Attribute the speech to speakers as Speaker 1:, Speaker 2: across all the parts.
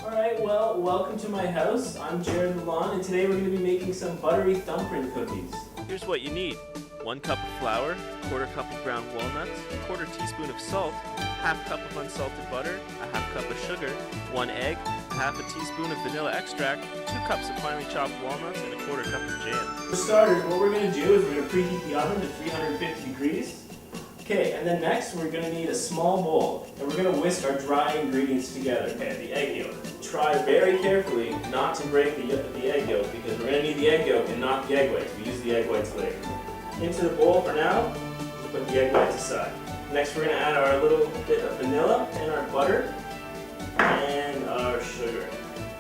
Speaker 1: Alright, well, welcome to my house. I'm Jared Milan, and today we're going to be making some buttery thumbprint cookies.
Speaker 2: Here's what you need. 1 cup of flour, 1/4 cup of ground walnuts, 1/4 teaspoon of salt, 1/2 cup of unsalted butter, 1/2 cup of sugar, 1 egg, 1/2 teaspoon of vanilla extract, 2 cups of finely chopped walnuts, and 1/4 cup of jam.
Speaker 1: For starters, what we're going to do is we're going to preheat the oven to 350 degrees. Okay, and then next we're going to need a small bowl, and we're going to whisk our dry ingredients together. Okay, the egg yolk. Try very carefully not to break the egg yolk, because we're going to need the egg yolk and not the egg whites. We use the egg whites later. Into the bowl for now, put the egg whites aside. Next we're going to add our little bit of vanilla and our butter and our sugar.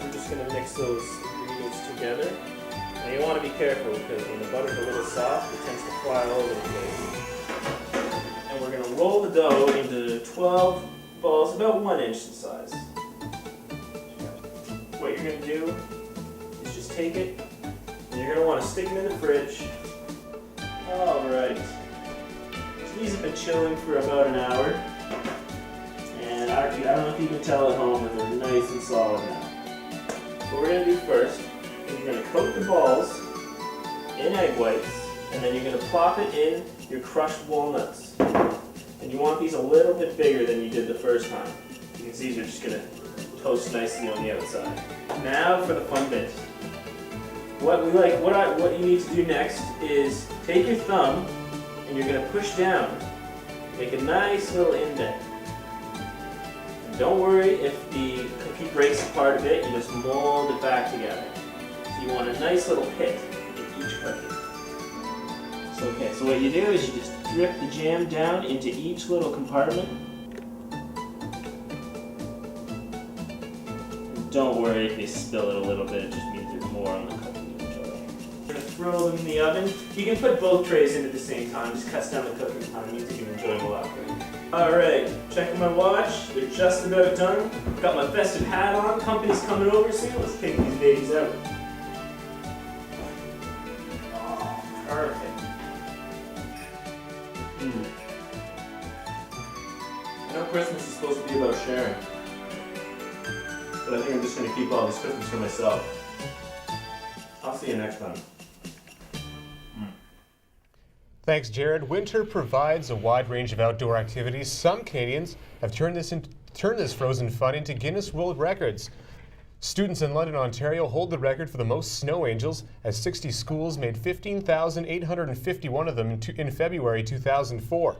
Speaker 1: We're just going to mix those ingredients together. Now you want to be careful because when the butter's a little soft, it tends to fly all over the place. And we're going to roll the dough into 12 balls about 1 inch in size. What you're going to do is just take it and you're going to want to stick them in the fridge. Alright. So these have been chilling for about an hour. And actually, I don't know if you can tell at home, but they're nice and solid now. What we're going to do first is we're going to coat the balls in egg whites, and then you're going to plop it in your crushed walnuts. And you want these a little bit bigger than you did the first time. You can see these are just going to toast nicely on the outside. Now for the fun bit. What you need to do next is take your thumb and you're going to push down. Make a nice little indent. And don't worry if the cookie breaks apart a bit, you just mold it back together. So you want a nice little pit in each cookie. So what you do is you just drip the jam down into each little compartment. And don't worry if you spill it a little bit, it just means there's more on the cookie. We're going to throw them in the oven. You can put both trays in at the same time, just cuts down the cooking time, means you can enjoy them a lot quicker. Alright, checking my watch, they're just about done. Got my festive hat on, company's coming over soon, let's take these babies out. Oh, perfect. I know Christmas is supposed to be about sharing, but I think I'm just going to keep all these cookies for myself. I'll see you next time.
Speaker 3: Thanks, Jared. Winter provides a wide range of outdoor activities. Some Canadians have turned this frozen fun into Guinness World Records. Students in London, Ontario hold the record for the most snow angels, as 60 schools made 15,851 of them in February 2004.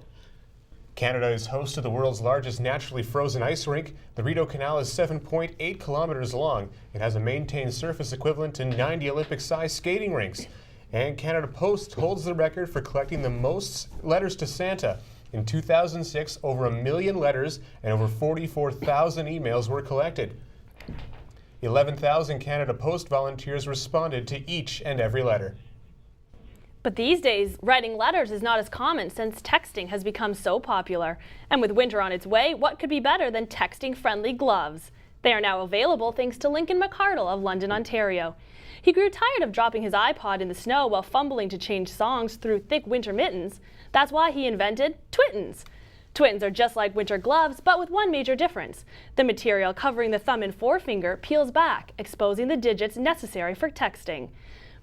Speaker 3: Canada is host to the world's largest naturally frozen ice rink. The Rideau Canal is 7.8 kilometers long. It has a maintained surface equivalent to 90 Olympic-sized skating rinks. And Canada Post holds the record for collecting the most letters to Santa. In 2006, over 1 million letters and over 44,000 emails were collected. 11,000 Canada Post volunteers responded to each and every letter.
Speaker 4: But these days, writing letters is not as common since texting has become so popular. And with winter on its way, what could be better than texting-friendly gloves? They are now available thanks to Lincoln McCardle of London, Ontario. He grew tired of dropping his iPod in the snow while fumbling to change songs through thick winter mittens. That's why he invented Twittens. Twittens are just like winter gloves, but with one major difference. The material covering the thumb and forefinger peels back, exposing the digits necessary for texting.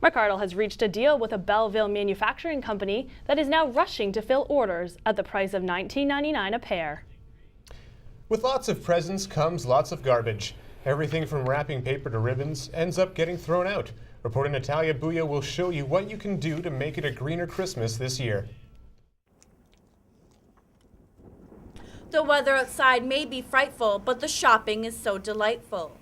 Speaker 4: McCardle has reached a deal with a Belleville manufacturing company that is now rushing to fill orders at the price of $19.99 a pair.
Speaker 3: With lots of presents comes lots of garbage. Everything from wrapping paper to ribbons ends up getting thrown out. Reporter Natalia Buya will show you what you can do to make it a greener Christmas this year.
Speaker 5: The weather outside may be frightful, but the shopping is so delightful.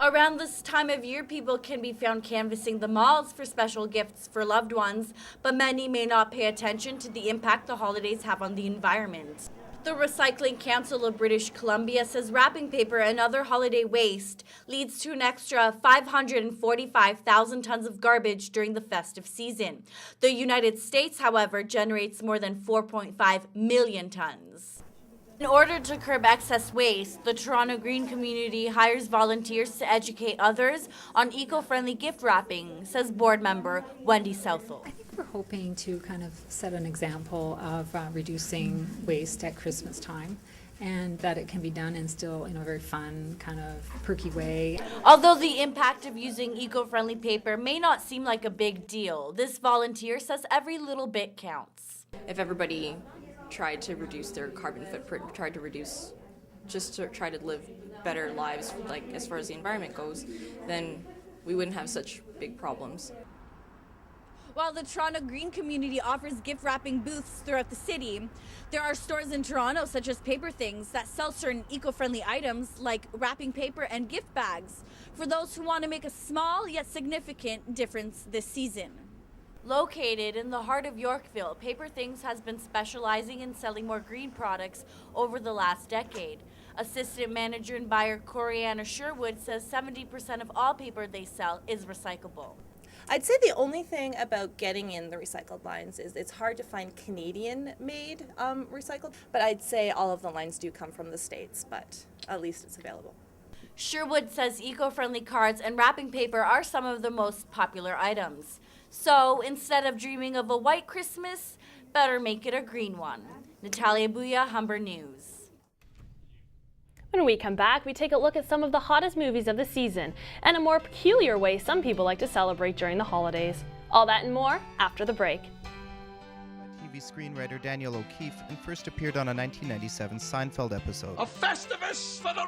Speaker 5: Around this time of year, people can be found canvassing the malls for special gifts for loved ones, but many may not pay attention to the impact the holidays have on the environment. The Recycling Council of British Columbia says wrapping paper and other holiday waste leads to an extra 545,000 tons of garbage during the festive season. The United States, however, generates more than 4.5 million tons. In order to curb excess waste, the Toronto Green community hires volunteers to educate others on eco-friendly gift wrapping, says board member Wendy Southall.
Speaker 6: I think we're hoping to kind of set an example of reducing waste at Christmas time. and that it can be done in still in a very fun, kind of perky way.
Speaker 5: Although the impact of using eco-friendly paper may not seem like a big deal, this volunteer says every little bit counts.
Speaker 7: If everybody tried to reduce their carbon footprint, tried to reduce, just to try to live better lives, like as far as the environment goes, then we wouldn't have such big problems.
Speaker 5: While the Toronto Green community offers gift wrapping booths throughout the city, there are stores in Toronto, such as Paper Things, that sell certain eco-friendly items like wrapping paper and gift bags for those who want to make a small yet significant difference this season. Located in the heart of Yorkville, Paper Things has been specializing in selling more green products over the last decade. Assistant manager and buyer Corianna Sherwood says 70% of all paper they sell is recyclable.
Speaker 8: I'd say the only thing about getting in the recycled lines is it's hard to find Canadian-made recycled, but I'd say all of the lines do come from the States, but at least it's available.
Speaker 5: Sherwood says eco-friendly cards and wrapping paper are some of the most popular items. So instead of dreaming of a white Christmas, better make it a green one. Natalia Bouya, Humber News.
Speaker 4: When we come back, we take a look at some of the hottest movies of the season and a more peculiar way some people like to celebrate during the holidays. All that and more after the break.
Speaker 9: TV screenwriter Daniel O'Keefe and first appeared on a 1997 Seinfeld episode.
Speaker 10: A Festivus for the